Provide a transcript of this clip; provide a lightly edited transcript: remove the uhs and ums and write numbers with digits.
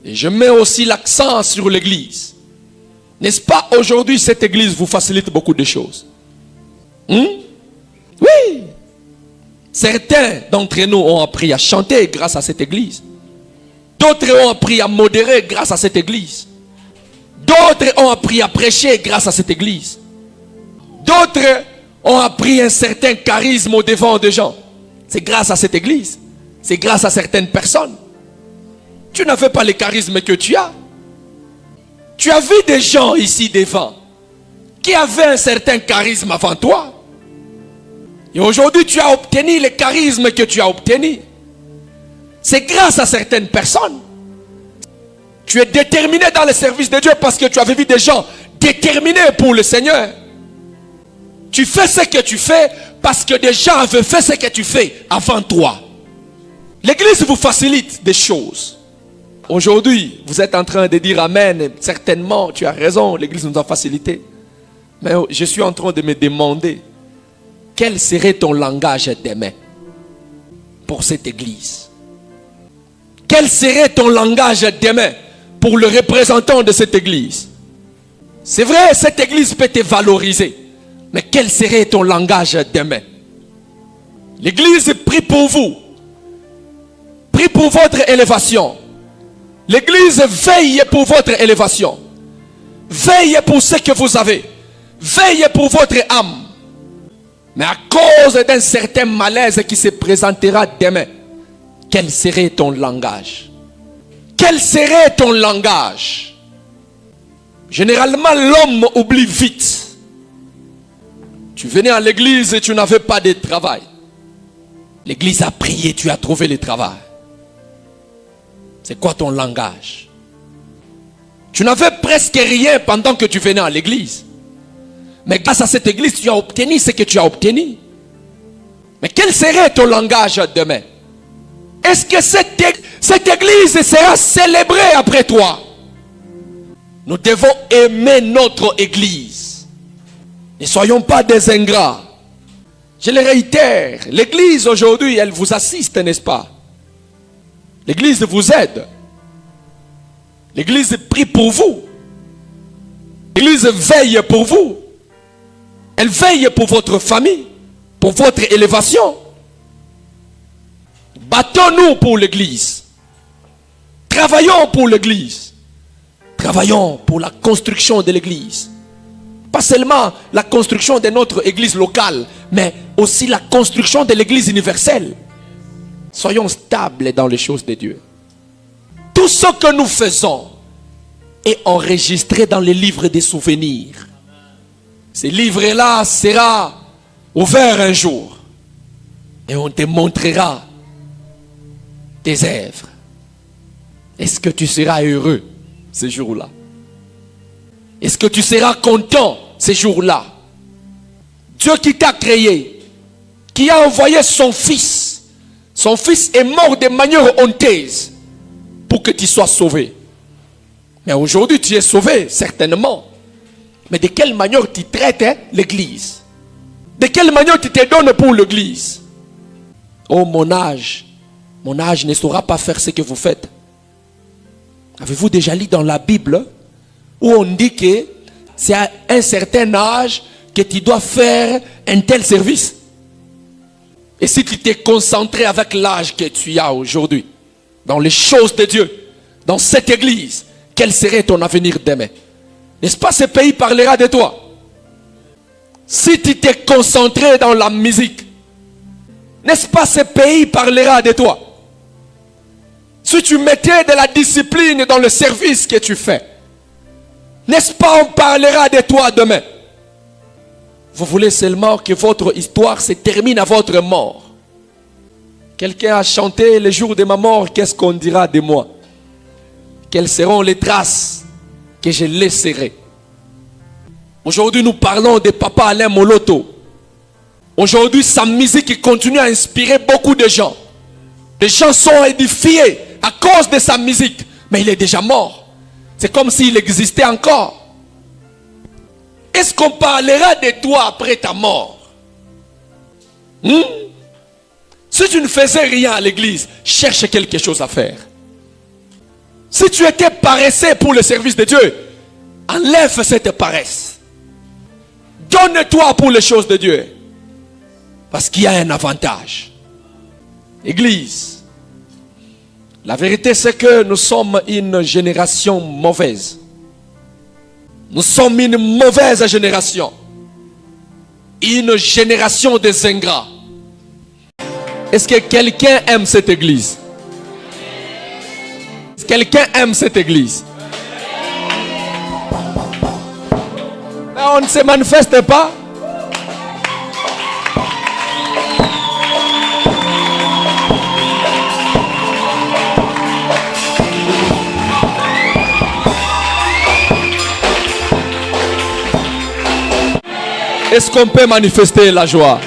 Et je mets aussi l'accent sur l'église. N'est-ce pas, aujourd'hui, cette église vous facilite beaucoup de choses. Oui. Certains d'entre nous ont appris à chanter grâce à cette église. D'autres ont appris à modérer grâce à cette église. D'autres ont appris à prêcher grâce à cette église. D'autres ont appris un certain charisme au devant des gens. C'est grâce à cette église. C'est grâce à certaines personnes. Tu n'avais pas le charisme que tu as. Tu as vu des gens ici devant qui avaient un certain charisme avant toi. Et aujourd'hui, tu as obtenu le charisme que tu as obtenu. C'est grâce à certaines personnes. Tu es déterminé dans le service de Dieu parce que tu avais vu des gens déterminés pour le Seigneur. Tu fais ce que tu fais parce que des gens avaient fait ce que tu fais avant toi. L'église vous facilite des choses. Aujourd'hui, vous êtes en train de dire Amen. Certainement, tu as raison, l'église nous a facilité. Mais je suis en train de me demander, quel serait ton langage demain pour cette église? Quel serait ton langage demain pour le représentant de cette église? C'est vrai, cette église peut te valoriser. Mais quel serait ton langage demain? L'église prie pour vous. Prie pour votre élévation. L'église veille pour votre élévation. Veille pour ce que vous avez. Veille pour votre âme. Mais à cause d'un certain malaise qui se présentera demain, quel serait ton langage? Quel serait ton langage? Généralement, l'homme oublie vite. Tu venais à l'église et tu n'avais pas de travail. L'église a prié, tu as trouvé le travail. C'est quoi ton langage? Tu n'avais presque rien pendant que tu venais à l'église. Mais grâce à cette église, tu as obtenu ce que tu as obtenu. Mais quel serait ton langage demain? Est-ce que cette église sera célébrée après toi? Nous devons aimer notre église. Ne soyons pas des ingrats. Je le réitère, l'église aujourd'hui, elle vous assiste, n'est-ce pas? L'église vous aide. L'église prie pour vous. L'église veille pour vous. Elle veille pour votre famille, pour votre élévation. Battons-nous pour l'église. Travaillons pour l'église. Travaillons pour la construction de l'église. Pas seulement la construction de notre église locale, mais aussi la construction de l'église universelle. Soyons stables dans les choses de Dieu. Tout ce que nous faisons est enregistré dans les livres des souvenirs. Ces livres-là sera ouvert un jour et on te montrera tes œuvres. Est-ce que tu seras heureux ce jour-là? Est-ce que tu seras content ce jour-là? Dieu qui t'a créé, qui a envoyé son fils est mort de manière honteuse pour que tu sois sauvé. Mais aujourd'hui tu es sauvé, certainement. Mais de quelle manière tu traites l'église? De quelle manière tu te donnes pour l'église? Oh mon âge ne saura pas faire ce que vous faites. Avez-vous déjà lu dans la Bible où on dit que c'est à un certain âge que tu dois faire un tel service? Et si tu t'es concentré avec l'âge que tu as aujourd'hui, dans les choses de Dieu, dans cette église, quel serait ton avenir demain? N'est-ce pas, ce pays parlera de toi? Si tu t'es concentré dans la musique, n'est-ce pas, ce pays parlera de toi? Si tu mettais de la discipline dans le service que tu fais, n'est-ce pas, on parlera de toi demain? Vous voulez seulement que votre histoire se termine à votre mort. Quelqu'un a chanté le jour de ma mort, qu'est-ce qu'on dira de moi? Quelles seront les traces que je laisserai? Aujourd'hui, nous parlons de Papa Alain Moloto. Aujourd'hui, sa musique continue à inspirer beaucoup de gens. Les gens sont édifiés à cause de sa musique, mais il est déjà mort. C'est comme s'il existait encore. Est-ce qu'on parlera de toi après ta mort? Si tu ne faisais rien à l'église, cherche quelque chose à faire. Si tu étais paresseux pour le service de Dieu, enlève cette paresse. Donne-toi pour les choses de Dieu. Parce qu'il y a un avantage. Église, la vérité c'est que nous sommes une génération mauvaise. Nous sommes une mauvaise génération. Une génération des ingrats. Est-ce que quelqu'un aime cette église? Est-ce que quelqu'un aime cette église? Mais on ne se manifeste pas. Est-ce qu'on peut manifester la joie?